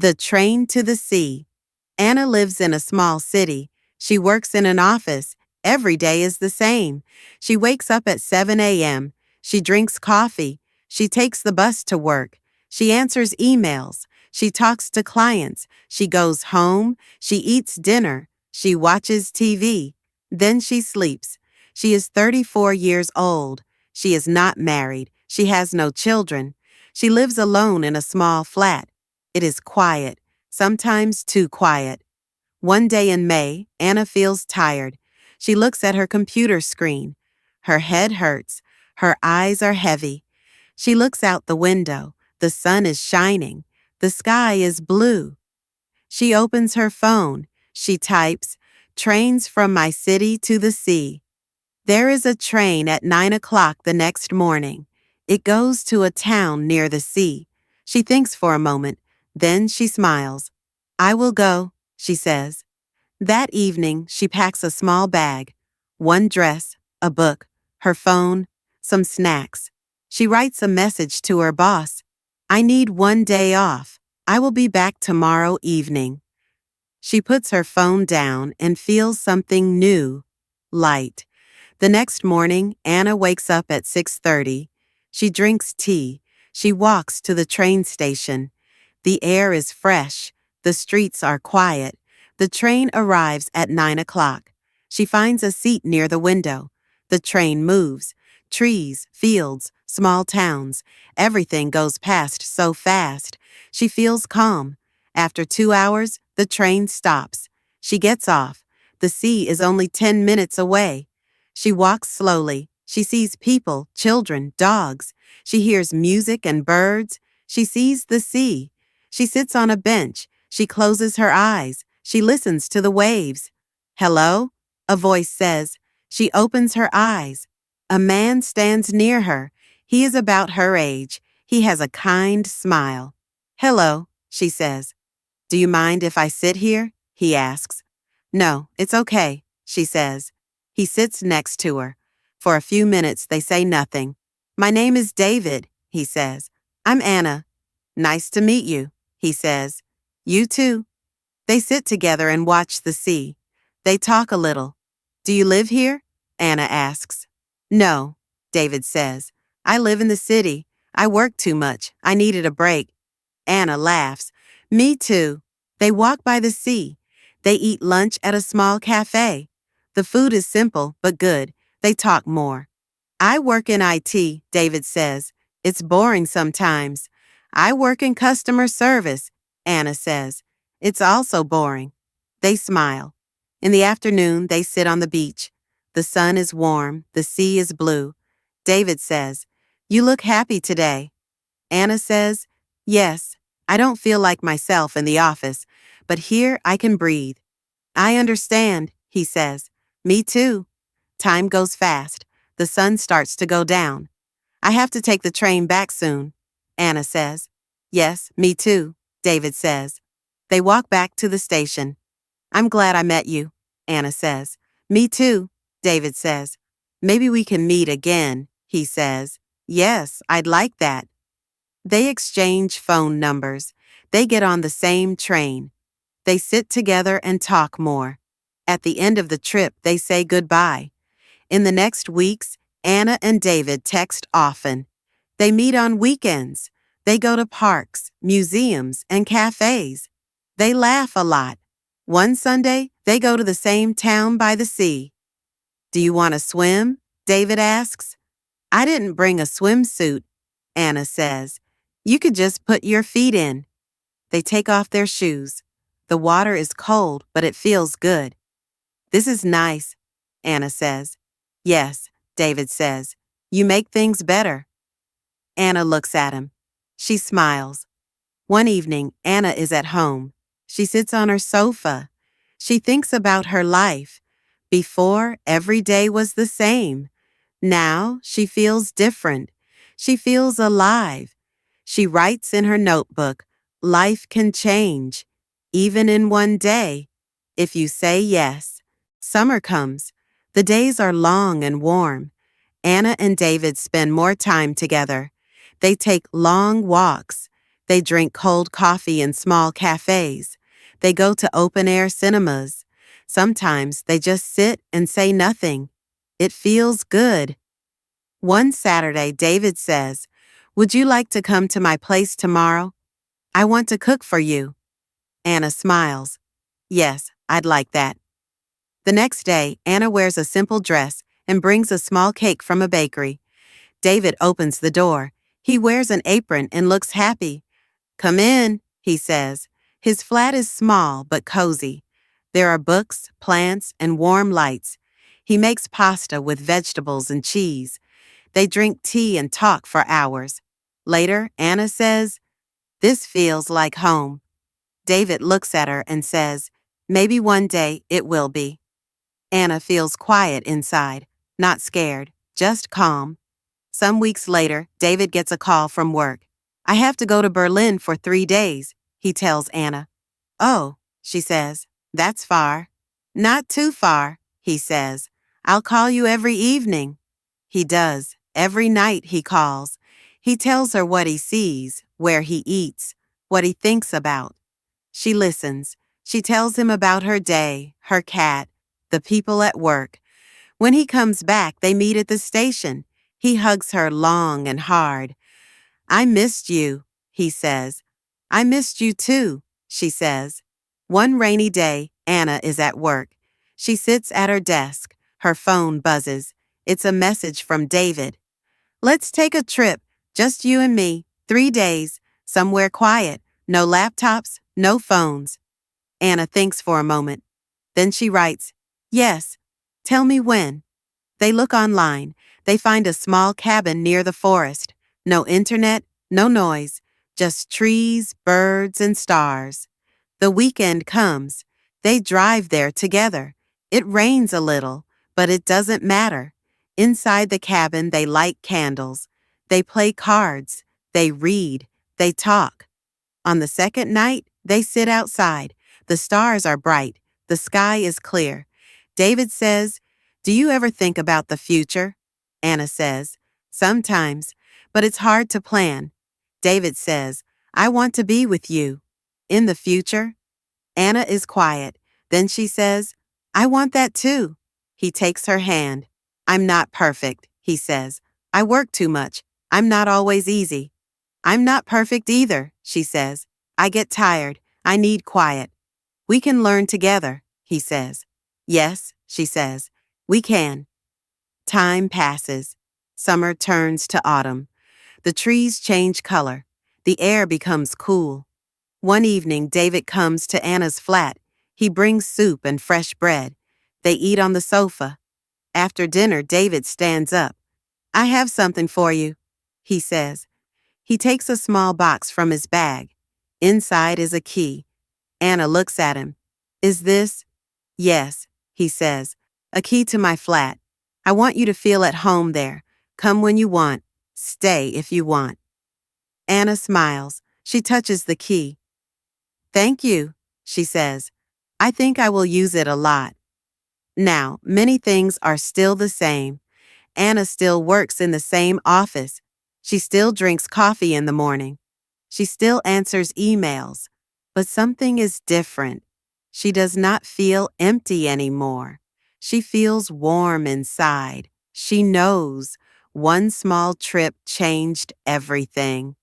The Train to the Sea. Anna lives in a small city. She works in an office. Every day is the same. She wakes up at 7 a.m. She drinks coffee. She takes the bus to work. She answers emails. She talks to clients. She goes home. She eats dinner. She watches TV. Then she sleeps. She is 34 years old. She is not married. She has no children. She lives alone in a small flat. It is quiet, sometimes too quiet. One day in May, Anna feels tired. She looks at her computer screen. Her head hurts. Her eyes are heavy. She looks out the window. The sun is shining. The sky is blue. She opens her phone. She types, "Trains from my city to the sea." There is a train at 9 o'clock the next morning. It goes to a town near the sea. She thinks for a moment. Then she smiles. "I will go," she says. That evening, she packs a small bag, one dress, a book, her phone, some snacks. She writes a message to her boss. "I need one day off. I will be back tomorrow evening." She puts her phone down and feels something new, light. The next morning, Anna wakes up at 6:30. She drinks tea. She walks to the train station. The air is fresh. The streets are quiet. The train arrives at 9 o'clock. She finds a seat near the window. The train moves. Trees, fields, small towns. Everything goes past so fast. She feels calm. After 2 hours, the train stops. She gets off. The sea is only 10 minutes away. She walks slowly. She sees people, children, dogs. She hears music and birds. She sees the sea. She sits on a bench. She closes her eyes. She listens to the waves. "Hello?" a voice says. She opens her eyes. A man stands near her. He is about her age. He has a kind smile. "Hello," she says. "Do you mind if I sit here?" he asks. "No, it's okay," she says. He sits next to her. For a few minutes, they say nothing. "My name is David," he says. "I'm Anna." "Nice to meet you," he says. "You too." They sit together and watch the sea. They talk a little. "Do you live here?" Anna asks. "No," David says. "I live in the city. I work too much. I needed a break." Anna laughs. "Me too." They walk by the sea. They eat lunch at a small cafe. The food is simple but good. They talk more. "I work in IT," David says. "It's boring sometimes." "I work in customer service," Anna says. "It's also boring." They smile. In the afternoon, they sit on the beach. The sun is warm. The sea is blue. David says, "You look happy today." Anna says, "Yes, I don't feel like myself in the office, but here I can breathe." "I understand," he says. "Me too." Time goes fast. The sun starts to go down. "I have to take the train back soon," Anna says. "Yes, me too," David says. They walk back to the station. "I'm glad I met you," Anna says. "Me too," David says. "Maybe we can meet again," he says. "Yes, I'd like that." They exchange phone numbers. They get on the same train. They sit together and talk more. At the end of the trip, they say goodbye. In the next weeks, Anna and David text often. They meet on weekends. They go to parks, museums, and cafes. They laugh a lot. One Sunday, they go to the same town by the sea. "Do you want to swim?" David asks. "I didn't bring a swimsuit," Anna says. "You could just put your feet in." They take off their shoes. The water is cold, but it feels good. "This is nice," Anna says. "Yes," David says. "You make things better." Anna looks at him. She smiles. One evening, Anna is at home. She sits on her sofa. She thinks about her life. Before, every day was the same. Now, she feels different. She feels alive. She writes in her notebook, "Life can change, even in one day, if you say yes." Summer comes. The days are long and warm. Anna and David spend more time together. They take long walks. They drink cold coffee in small cafes. They go to open-air cinemas. Sometimes they just sit and say nothing. It feels good. One Saturday, David says, "Would you like to come to my place tomorrow? I want to cook for you." Anna smiles. "Yes, I'd like that." The next day, Anna wears a simple dress and brings a small cake from a bakery. David opens the door. He wears an apron and looks happy. "Come in," he says. His flat is small but cozy. There are books, plants, and warm lights. He makes pasta with vegetables and cheese. They drink tea and talk for hours. Later, Anna says, "This feels like home." David looks at her and says, "Maybe one day it will be." Anna feels quiet inside, not scared, just calm. Some weeks later, David gets a call from work. "I have to go to Berlin for 3 days," he tells Anna. "Oh," she says, "that's far." "Not too far," he says. "I'll call you every evening." He does. Every night he calls. He tells her what he sees, where he eats, what he thinks about. She listens. She tells him about her day, her cat, the people at work. When he comes back, they meet at the station. He hugs her long and hard. "I missed you," he says. "I missed you too," she says. One rainy day, Anna is at work. She sits at her desk. Her phone buzzes. It's a message from David. "Let's take a trip, just you and me, 3 days, somewhere quiet, no laptops, no phones." Anna thinks for a moment. Then she writes, "Yes, tell me when." They look online. They find a small cabin near the forest. No internet, no noise, just trees, birds, and stars. The weekend comes. They drive there together. It rains a little, but it doesn't matter. Inside the cabin, they light candles. They play cards. They read. They talk. On the second night, they sit outside. The stars are bright. The sky is clear. David says, "Do you ever think about the future?" Anna says, "Sometimes, but it's hard to plan." David says, "I want to be with you." "In the future?" Anna is quiet. Then she says, "I want that too." He takes her hand. "I'm not perfect," he says. "I work too much. I'm not always easy." "I'm not perfect either," she says. "I get tired. I need quiet." "We can learn together," he says. "Yes," she says. "We can." Time passes. Summer turns to autumn. The trees change color. The air becomes cool. One evening, David comes to Anna's flat. He brings soup and fresh bread. They eat on the sofa. After dinner, David stands up. "I have something for you," he says. He takes a small box from his bag. Inside is a key. Anna looks at him. "Is this?" "Yes," he says. "A key to my flat. I want you to feel at home there. Come when you want. Stay if you want." Anna smiles. She touches the key. "Thank you," she says. "I think I will use it a lot." Now, many things are still the same. Anna still works in the same office. She still drinks coffee in the morning. She still answers emails. But something is different. She does not feel empty anymore. She feels warm inside. She knows one small trip changed everything.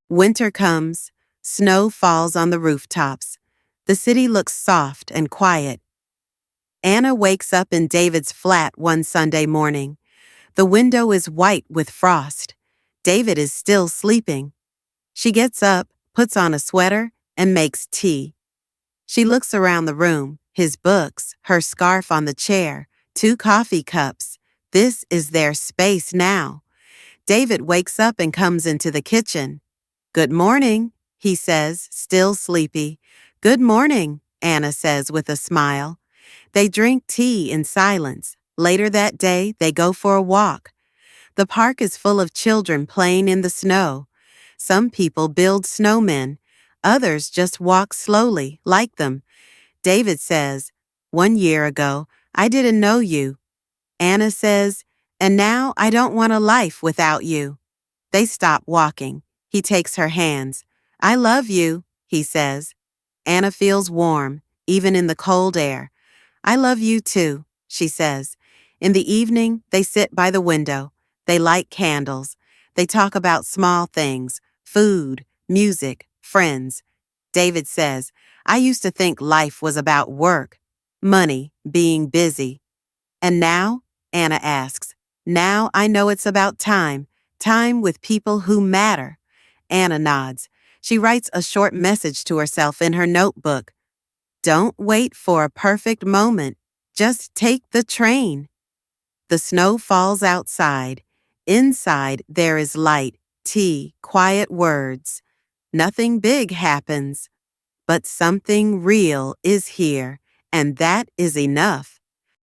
Winter comes. Snow falls on the rooftops. The city looks soft and quiet. Anna wakes up in David's flat one Sunday morning. The window is white with frost. David is still sleeping. She gets up, puts on a sweater, and makes tea. She looks around the room, his books, her scarf on the chair, 2 coffee cups. This is their space now. David wakes up and comes into the kitchen. "Good morning," he says, still sleepy. "Good morning," Anna says with a smile. They drink tea in silence. Later that day, they go for a walk. The park is full of children playing in the snow. Some people build snowmen. Others just walk slowly, like them. David says, "1 year ago, I didn't know you." Anna says, "And now I don't want a life without you." They stop walking. He takes her hands. I love you, he says. Anna feels warm, even in the cold air. I love you too, she says. In the evening, they sit by the window. They light candles. They talk about small things, food, music, friends. David says, I used to think life was about work, money, being busy. And now? Anna asks. Now I know it's about time, time with people who matter. Anna nods. She writes a short message to herself in her notebook. Don't wait for a perfect moment. Just take the train. The snow falls outside. Inside there is light, tea, quiet words. Nothing big happens, but something real is here, and that is enough.